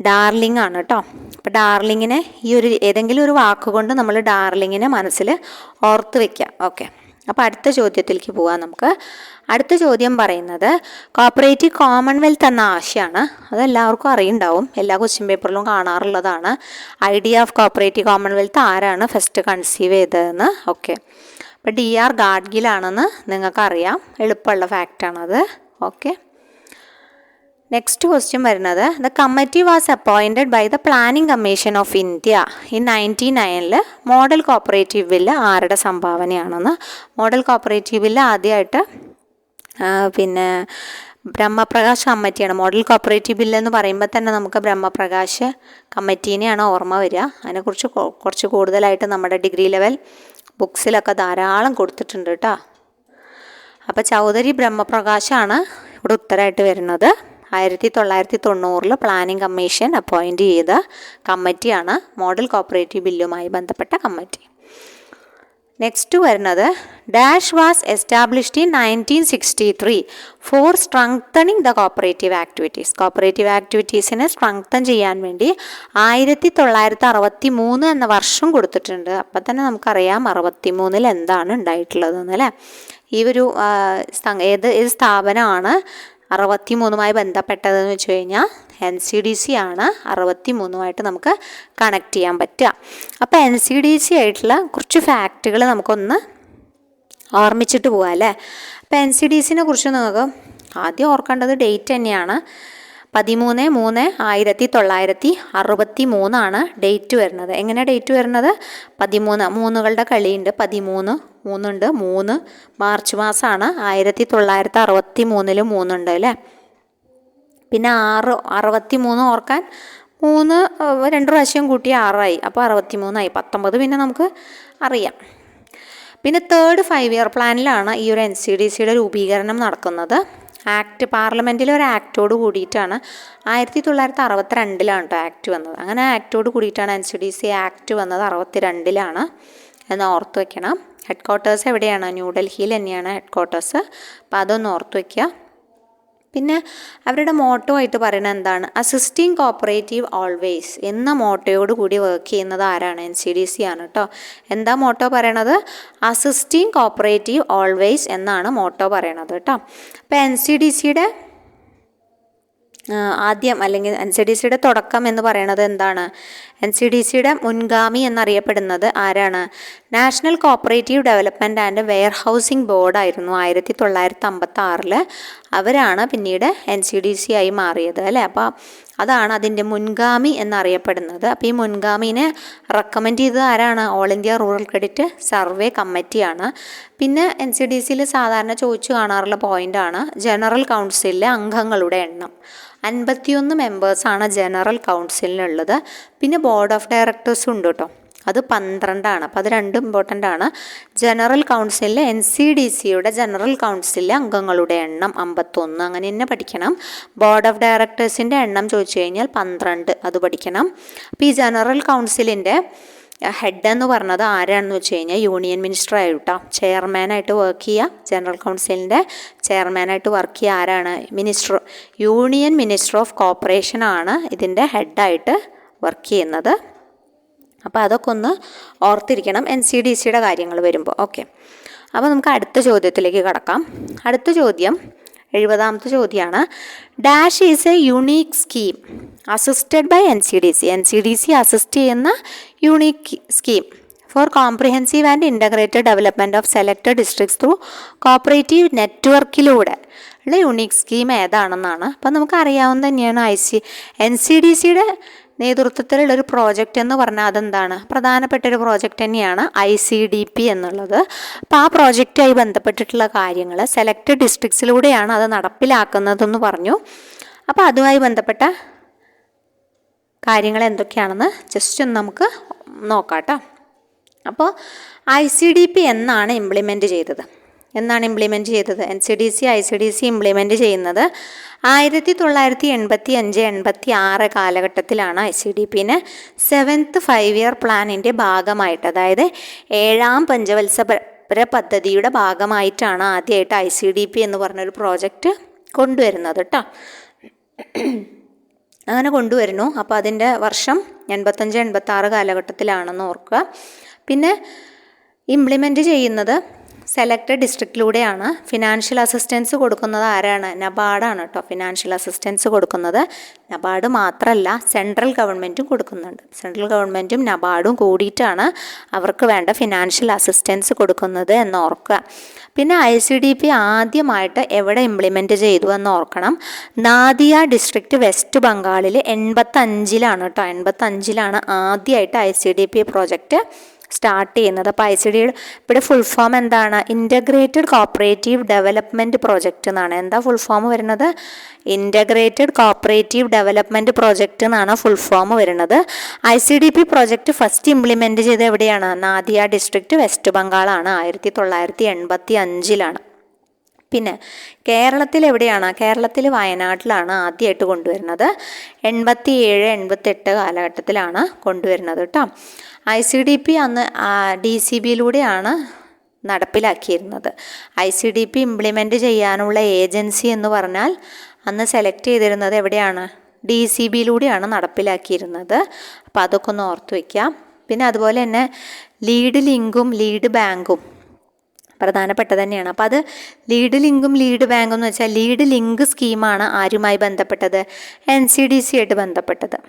ഡാർലിംഗ് ആണ് കേട്ടോ. അപ്പോൾ ഡാർലിങ്ങിനെ ഈ ഒരു ഏതെങ്കിലും ഒരു വാക്കുകൊണ്ട് നമ്മൾ ഡാർലിങ്ങിനെ മനസ്സിൽ ഓർത്ത് വയ്ക്കുക. ഓക്കെ, അപ്പോൾ അടുത്ത ചോദ്യത്തിലേക്ക് പോവാം നമുക്ക്. അടുത്ത ചോദ്യം പറയുന്നത് കോപ്പറേറ്റീവ് കോമൺവെൽത്ത് എന്ന ആശയമാണ്. അതെല്ലാവർക്കും അറിയുണ്ടാവും, എല്ലാ ക്വസ്റ്റ്യൻ പേപ്പറിലും കാണാറുള്ളതാണ്. ഐഡിയ ഓഫ് കോപ്പറേറ്റീവ് കോമൺവെൽത്ത് ആരാണ് ഫസ്റ്റ് കൺസീവ് ചെയ്തതെന്ന്? ഓക്കെ, അപ്പോൾ DR ഗാഡ്ഗിലാണെന്ന് നിങ്ങൾക്കറിയാം, എളുപ്പമുള്ള ഫാക്റ്റാണത്. ഓക്കെ, നെക്സ്റ്റ് ക്വസ്റ്റ്യൻ വരുന്നത് the committee was appointed by the planning commission of India in 1999 model cooperative bill ആരുടെ സംഭാവനയാണെന്ന്? മോഡൽ കോപ്പറേറ്റീവ് ബില്ല് ആദ്യമായിട്ട് പിന്നെ ബ്രഹ്മപ്രകാശ് കമ്മിറ്റിയാണ്. മോഡൽ കോപ്പറേറ്റീവ് ബില്ല് എന്ന് പറയുമ്പോൾ തന്നെ നമുക്ക് ബ്രഹ്മപ്രകാശ് കമ്മിറ്റീനെയാണ് ഓർമ്മ വരിക. അതിനെക്കുറിച്ച് കുറച്ച് കൂടുതലായിട്ട് നമ്മുടെ ഡിഗ്രി ലെവൽ ബുക്സിലൊക്കെ ധാരാളം കൊടുത്തിട്ടുണ്ട് കേട്ടോ. അപ്പോൾ ചൗധരി ബ്രഹ്മപ്രകാശാണ് ഇവിടെ ഉത്തരമായിട്ട് വരുന്നത്. 1990 പ്ലാനിംഗ് കമ്മീഷൻ അപ്പോയിൻറ്റ് ചെയ്ത കമ്മിറ്റിയാണ് മോഡൽ കോപ്പറേറ്റീവ് ബില്ലുമായി ബന്ധപ്പെട്ട കമ്മിറ്റി. നെക്സ്റ്റ് വരുന്നത് dash was established in 1963 for strengthening the cooperative activities. Cooperative ആക്ടിവിറ്റീസിനെ സ്ട്രെങ്തൻ ചെയ്യാൻ വേണ്ടി 1963 എന്ന വർഷം കൊടുത്തിട്ടുണ്ട്. അപ്പം തന്നെ നമുക്കറിയാം 63 എന്താണ് ഉണ്ടായിട്ടുള്ളതെന്ന് അല്ലേ. ഈ ഒരു ഏത് സ്ഥാപനമാണ് 63 ബന്ധപ്പെട്ടതെന്ന് വെച്ച് കഴിഞ്ഞാൽ NCDC ആണ് 63 നമുക്ക് കണക്ട് ചെയ്യാൻ പറ്റുക. അപ്പോൾ NCDC ആയിട്ടുള്ള കുറച്ച് ഫാക്റ്റുകൾ നമുക്കൊന്ന് ഓർമ്മിച്ചിട്ട് പോകാം അല്ലേ. അപ്പോൾ NCDCനെ കുറിച്ച് നിങ്ങൾക്ക് ആദ്യം ഓർക്കേണ്ടത് ഡേറ്റ് തന്നെയാണ്. 13/3/1963 ഡേറ്റ് വരുന്നത്. എങ്ങനെ ഡേറ്റ് വരുന്നത്? 13 മൂന്നുകളുടെ കളിയുണ്ട്. 13 3 മാർച്ച് മാസമാണ്. 1963 3 അല്ലേ. പിന്നെ 63 ഓർക്കാൻ 3 2 പ്രാവശ്യം കൂട്ടി 6 അപ്പോൾ 63 19 പിന്നെ നമുക്ക് അറിയാം. പിന്നെ 3rd 5-year പ്ലാനിലാണ് ഈ ഒരു NCDCയുടെ രൂപീകരണം നടക്കുന്നത്. പാർലമെൻറ്റിൽ ഒരു ആക്റ്റോട് കൂടിയിട്ടാണ് 1962 ആക്ട് വന്നത്. അങ്ങനെ ആക്റ്റോട് കൂടിയിട്ടാണ് NCDC ആക്ട് വന്നത് 62 എന്ന് ഓർത്ത് വയ്ക്കണം. ഹെഡ് ക്വാർട്ടേഴ്സ് എവിടെയാണ്? ന്യൂഡൽഹിയിൽ തന്നെയാണ് ഹെഡ് ക്വാർട്ടേഴ്സ്. അപ്പോൾ അതൊന്ന് ഓർത്ത് വയ്ക്കുക. പിന്നെ അവരുടെ മോട്ടോ ആയിട്ട് പറയുന്നത് എന്താണ്? അസിസ്റ്റിംഗ് കോപ്പറേറ്റീവ് ഓൾവേസ് എന്ന മോട്ടോയോട് കൂടി വർക്ക് ചെയ്യുന്നത് ആരാണ്? NCDC ആണ് കേട്ടോ. എന്താ മോട്ടോ പറയണത്? അസിസ്റ്റിംഗ് കോപ്പറേറ്റീവ് ഓൾവേസ് എന്നാണ് മോട്ടോ പറയണത് കേട്ടോ. അപ്പോൾ NCDCയുടെ ആദ്യം അല്ലെങ്കിൽ NCDCയുടെ തുടക്കം എന്ന് പറയുന്നത് എന്താണ്? NCDCയുടെ മുൻഗാമി എന്നറിയപ്പെടുന്നത് ആരാണ്? National cooperative development and warehousing ബോർഡായിരുന്നു. 1956 അവരാണ് പിന്നീട് NCDC ആയി മാറിയത് അല്ലേ. അപ്പോൾ അതാണ് അതിൻ്റെ മുൻഗാമി എന്നറിയപ്പെടുന്നത്. അപ്പോൾ ഈ മുൻഗാമിനെ റെക്കമെൻഡ് ചെയ്തത് ആരാണ്? All India rural credit survey കമ്മിറ്റിയാണ്. പിന്നെ NCDCയിൽ സാധാരണ ചോദിച്ചു കാണാറുള്ള പോയിൻ്റാണ് ജനറൽ കൗൺസിലിലെ അംഗങ്ങളുടെ എണ്ണം. 51 മെമ്പേഴ്സാണ് ജനറൽ കൗൺസിലിനുള്ളത്. പിന്നെ ബോർഡ് ഓഫ് ഡയറക്ടേഴ്സും ഉണ്ട് കേട്ടോ. അത് 12. അപ്പോൾ അത് രണ്ടും ഇമ്പോർട്ടൻ്റ് ആണ്. ജനറൽ കൗൺസിലിലെ NCDCയുടെ ജനറൽ കൗൺസിലിലെ അംഗങ്ങളുടെ എണ്ണം 51, അങ്ങനെ തന്നെ പഠിക്കണം. ബോർഡ് ഓഫ് ഡയറക്ടേഴ്സിൻ്റെ എണ്ണം ചോദിച്ചു കഴിഞ്ഞാൽ 12, അത് പഠിക്കണം. അപ്പോൾ ഈ ജനറൽ കൗൺസിലിൻ്റെ ഹെഡ് എന്ന് പറഞ്ഞത് ആരാണെന്ന് വെച്ച് കഴിഞ്ഞാൽ യൂണിയൻ മിനിസ്റ്റർ ആയിട്ടോ ചെയർമാനായിട്ട് വർക്ക് ചെയ്യുക. ജനറൽ കൗൺസിലിൻ്റെ ചെയർമാനായിട്ട് വർക്ക് ചെയ്യുക ആരാണ്? യൂണിയൻ മിനിസ്റ്റർ ഓഫ് കോർപ്പറേഷൻ ആണ് ഇതിൻ്റെ ഹെഡായിട്ട് വർക്ക് ചെയ്യുന്നത്. അപ്പോൾ അതൊക്കെ ഒന്ന് ഓർത്തിരിക്കണം NCDCയുടെ കാര്യങ്ങൾ വരുമ്പോൾ. ഓക്കെ, അപ്പോൾ നമുക്ക് അടുത്ത ചോദ്യത്തിലേക്ക് കടക്കാം. അടുത്ത ചോദ്യം 70ാമത്തെ ചോദ്യമാണ്. Dash is a unique scheme assisted by NCDC assist ചെയ്യുന്ന unique scheme for comprehensive and integrated development of selected districts through cooperative നെറ്റ്വർക്കിലൂടെ ഉള്ള യുണീക്ക് സ്കീം ഏതാണെന്നാണ്. അപ്പം നമുക്കറിയാവുന്ന തന്നെയാണ് NCDCയുടെ നേതൃത്വത്തിലുള്ളൊരു പ്രോജക്റ്റ് എന്ന് പറഞ്ഞാൽ അതെന്താണ്? പ്രധാനപ്പെട്ടൊരു പ്രോജക്റ്റ് തന്നെയാണ് ICDP എന്നുള്ളത്. അപ്പോൾ ആ പ്രോജക്റ്റുമായി ബന്ധപ്പെട്ടിട്ടുള്ള കാര്യങ്ങൾ സെലക്റ്റഡ് ഡിസ്ട്രിക്ട്സിലൂടെയാണ് അത് നടപ്പിലാക്കുന്നതെന്ന് പറഞ്ഞു. അപ്പോൾ അതുമായി ബന്ധപ്പെട്ട കാര്യങ്ങൾ എന്തൊക്കെയാണെന്ന് ജസ്റ്റ് ഒന്ന് നമുക്ക് നോക്കാം കേട്ടോ. അപ്പോൾ ICDP എന്നാണ് ഇംപ്ലിമെൻറ്റ് ചെയ്തത്? ICDC ഇംപ്ലിമെൻറ്റ് ചെയ്യുന്നത് 1985-86 കാലഘട്ടത്തിലാണ്. ICDPന് 7th 5-year പ്ലാനിൻ്റെ ഭാഗമായിട്ട്, അതായത് 7ാം പഞ്ചവത്സര പദ്ധതിയുടെ ഭാഗമായിട്ടാണ് ആദ്യമായിട്ട് ICDP എന്ന് പറഞ്ഞൊരു പ്രോജക്റ്റ് കൊണ്ടുവരുന്നത് കേട്ടോ. അങ്ങനെ കൊണ്ടുവരുന്നു. അപ്പോൾ അതിൻ്റെ വർഷം 85-86 കാലഘട്ടത്തിലാണെന്ന് ഓർക്കുക. പിന്നെ ഇംപ്ലിമെൻറ്റ് ചെയ്യുന്നത് സെലക്റ്റഡ് ഡിസ്ട്രിക്റ്റിലൂടെയാണ്. ഫിനാൻഷ്യൽ അസിസ്റ്റൻസ് കൊടുക്കുന്നത് ആരാണ്? നബാർഡാണ് കേട്ടോ ഫിനാൻഷ്യൽ അസിസ്റ്റൻസ് കൊടുക്കുന്നത്. നബാർഡ് മാത്രമല്ല, സെൻട്രൽ ഗവൺമെൻറ്റും കൊടുക്കുന്നുണ്ട്. സെൻട്രൽ ഗവൺമെൻറ്റും നബാർഡും കൂടിയിട്ടാണ് അവർക്ക് വേണ്ട ഫിനാൻഷ്യൽ അസിസ്റ്റൻസ് കൊടുക്കുന്നത് എന്ന് ഓർക്കുക. പിന്നെ ICDP ആദ്യമായിട്ട് എവിടെ ഇംപ്ലിമെൻറ്റ് ചെയ്തു എന്ന് ഓർക്കണം. നാദിയ ഡിസ്ട്രിക്റ്റ് വെസ്റ്റ് ബംഗാളിൽ 85-ലാണ് കേട്ടോ. 85-ലാണ് ആദ്യമായിട്ട് ICDP പ്രോജക്റ്റ് സ്റ്റാർട്ട് ചെയ്യുന്നത്. അപ്പോൾ ICDPയുടെ ഫുൾ ഫോം എന്താണ്? ഇൻ്റഗ്രേറ്റഡ് കോപ്പറേറ്റീവ് ഡെവലപ്മെൻറ്റ് പ്രോജക്റ്റ് എന്നാണ്. എന്താ ഫുൾ ഫോം വരുന്നത്? ഇൻ്റഗ്രേറ്റഡ് കോപ്പറേറ്റീവ് ഡെവലപ്മെൻറ്റ് പ്രോജക്റ്റ് എന്നാണ് ഫുൾ ഫോം വരുന്നത്. ICDP പ്രോജക്റ്റ് ഫസ്റ്റ് ഇംപ്ലിമെൻറ്റ് ചെയ്ത് എവിടെയാണ്? നാദിയ ഡിസ്ട്രിക്റ്റ് വെസ്റ്റ് ബംഗാളാണ്. 1985-ലാണ്. പിന്നെ കേരളത്തിൽ എവിടെയാണ്? കേരളത്തിൽ വയനാട്ടിലാണ് ആദ്യമായിട്ട് കൊണ്ടുവരുന്നത്. 87-88 കാലഘട്ടത്തിലാണ് കൊണ്ടുവരുന്നത് കേട്ടോ. ICDP അന്ന് DCBയിലൂടെയാണ് നടപ്പിലാക്കിയിരുന്നത്. ICDP ഇംപ്ലിമെൻറ്റ് ചെയ്യാനുള്ള ഏജൻസി എന്ന് പറഞ്ഞാൽ അന്ന് സെലക്ട് ചെയ്തിരുന്നത് എവിടെയാണ്? DCBയിലൂടെയാണ് നടപ്പിലാക്കിയിരുന്നത്. അപ്പോൾ അതൊക്കെ ഒന്ന് ഓർത്ത് വയ്ക്കാം. പിന്നെ അതുപോലെ തന്നെ ലീഡ് ലിങ്കും ലീഡ് ബാങ്കും പ്രധാനപ്പെട്ടത് തന്നെയാണ്. അപ്പോൾ അത് ലീഡ് ലിങ്കും ലീഡ് ബാങ്കും എന്ന് വെച്ചാൽ ലീഡ് ലിങ്ക് സ്കീമാണ് ആരുമായി ബന്ധപ്പെട്ടത്? NCDC ആയിട്ട് ബന്ധപ്പെട്ടത്.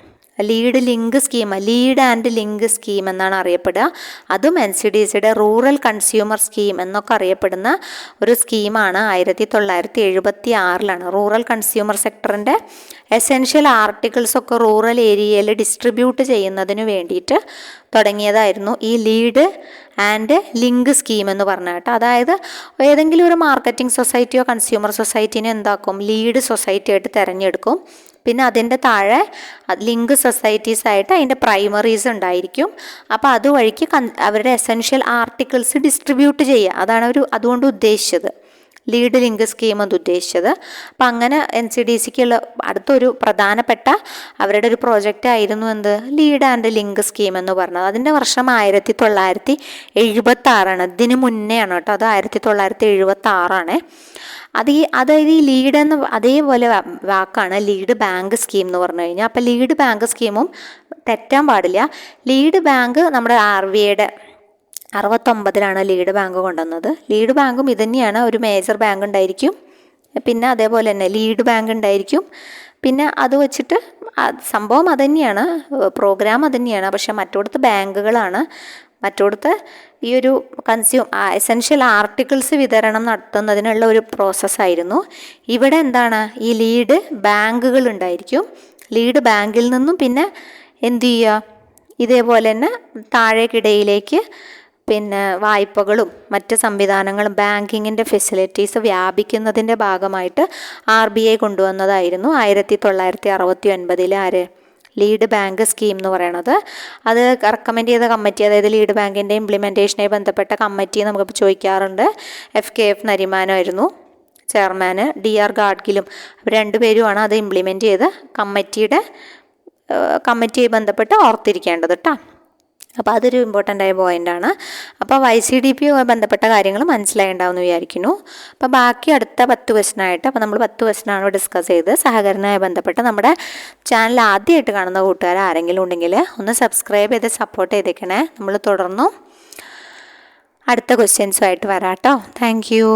Lead link scheme, lead and link scheme എന്നാണ് അറിയപ്പെടുക. അതും NCDCയുടെ റൂറൽ കൺസ്യൂമർ സ്കീം എന്നൊക്കെ അറിയപ്പെടുന്ന ഒരു സ്കീമാണ്. 1976-ലാണ് റൂറൽ കൺസ്യൂമർ സെക്ടറിൻ്റെ എസെൻഷ്യൽ ആർട്ടിക്കിൾസൊക്കെ റൂറൽ ഏരിയയിൽ ഡിസ്ട്രിബ്യൂട്ട് ചെയ്യുന്നതിന് വേണ്ടിയിട്ട് തുടങ്ങിയതായിരുന്നു ഈ ലീഡ് ആൻഡ് ലിങ്ക് സ്കീം എന്ന് പറഞ്ഞ കേട്ടോ. അതായത് ഏതെങ്കിലും ഒരു മാർക്കറ്റിംഗ് സൊസൈറ്റിയോ കൺസ്യൂമർ സൊസൈറ്റിനെ എന്താക്കും? ലീഡ് സൊസൈറ്റി ആയിട്ട് തിരഞ്ഞെടുക്കും. പിന്നെ അതിൻ്റെ താഴെ ലിങ്ക് സൊസൈറ്റീസ് ആയിട്ട് അതിൻ്റെ പ്രൈമറീസ് ഉണ്ടായിരിക്കും. അപ്പോൾ അതുവഴിക്ക് അവരുടെ എസെൻഷ്യൽ ആർട്ടിക്കിൾസ് ഡിസ്ട്രിബ്യൂട്ട് ചെയ്യുക. അതാണ് അതുകൊണ്ട് ഉദ്ദേശിച്ചത്, ലീഡ് ലിങ്ക് സ്കീം എന്ന് ഉദ്ദേശിച്ചത്. അപ്പം അങ്ങനെ NCDCക്കുള്ള അടുത്തൊരു പ്രധാനപ്പെട്ട അവരുടെ ഒരു പ്രോജക്റ്റ് ആയിരുന്നു എന്ത്? ലീഡ് ആൻഡ് ലിങ്ക് സ്കീം എന്ന് പറഞ്ഞത്. അതിൻ്റെ വർഷം 1976-ആണ്. ഇതിന് മുന്നെയാണ് കേട്ടോ. അത് 1976-ആണ്. അതായത് ഈ ലീഡ് എന്ന അതേപോലെ വാക്കാണ് ലീഡ് ബാങ്ക് സ്കീം എന്ന് പറഞ്ഞു കഴിഞ്ഞാൽ. അപ്പോൾ ലീഡ് ബാങ്ക് സ്കീമും തെറ്റാൻ പാടില്ല. ലീഡ് ബാങ്ക് നമ്മുടെ RBIയുടെ 69-ലാണ് ലീഡ് ബാങ്ക് കൊണ്ടുവന്നത്. ലീഡ് ബാങ്കും ഇത് തന്നെയാണ്. ഒരു മേജർ ബാങ്ക് ഉണ്ടായിരിക്കും, പിന്നെ അതേപോലെ തന്നെ ലീഡ് ബാങ്ക് ഉണ്ടായിരിക്കും. പിന്നെ അത് വെച്ചിട്ട് സംഭവം അത് തന്നെയാണ്, പ്രോഗ്രാം അത് തന്നെയാണ്. പക്ഷെ മറ്റോടത്ത് ബാങ്കുകളാണ്, മറ്റോടത്ത് ഈ ഒരു എസെൻഷ്യൽ ആർട്ടിക്കിൾസ് വിതരണം നടത്തുന്നതിനുള്ള ഒരു പ്രോസസ്സായിരുന്നു. ഇവിടെ എന്താണ്? ഈ ലീഡ് ബാങ്കുകൾ ഉണ്ടായിരിക്കും. ലീഡ് ബാങ്കിൽ നിന്നും പിന്നെ എന്ത് ചെയ്യുക? ഇതേപോലെ തന്നെ താഴേക്കിടയിലേക്ക് പിന്നെ വായ്പകളും മറ്റ് സംവിധാനങ്ങളും ബാങ്കിങ്ങിൻ്റെ ഫെസിലിറ്റീസ് വ്യാപിക്കുന്നതിൻ്റെ ഭാഗമായിട്ട് RBI കൊണ്ടുവന്നതായിരുന്നു 1969-ൽ ലീഡ് ബാങ്ക് സ്കീം എന്ന് പറയുന്നത്. അത് റെക്കമെൻഡ് ചെയ്ത കമ്മിറ്റി, അതായത് ലീഡ് ബാങ്കിൻ്റെ ഇംപ്ലിമെൻറ്റേഷനുമായി ബന്ധപ്പെട്ട കമ്മിറ്റി നമുക്ക് ചോദിക്കാറുണ്ട്. FKF നരിമാനായിരുന്നു ചെയർമാന്, DR ഗാഡ്ഗിലും. രണ്ടുപേരുമാണ് അത് ഇംപ്ലിമെൻറ്റ് ചെയ്ത് കമ്മിറ്റിയായി ബന്ധപ്പെട്ട് ഓർത്തിരിക്കേണ്ടത് കേട്ടോ. അപ്പോൾ അതൊരു ഇമ്പോർട്ടൻ്റ് ആയ പോയിൻ്റാണ്. അപ്പോൾ YCDP ബന്ധപ്പെട്ട കാര്യങ്ങൾ മനസ്സിലായിട്ടുണ്ടാവുമെന്ന് വിചാരിക്കുന്നു. അപ്പോൾ ബാക്കി അടുത്ത 10 ക്വസ്റ്റനായിട്ട്, അപ്പോൾ നമ്മൾ 10 ക്വസ്റ്റനാണ് ഡിസ്കസ് ചെയ്ത് സഹകരണവുമായി ബന്ധപ്പെട്ട്. നമ്മുടെ ചാനൽ ആദ്യമായിട്ട് കാണുന്ന കൂട്ടുകാർ ആരെങ്കിലും ഉണ്ടെങ്കിൽ ഒന്ന് സബ്സ്ക്രൈബ് ചെയ്ത് സപ്പോർട്ട് ചെയ്തേക്കണേ. നമ്മൾ തുടർന്നും അടുത്ത ക്വസ്റ്റ്യൻസുമായിട്ട് വരാം കേട്ടോ. Thank you.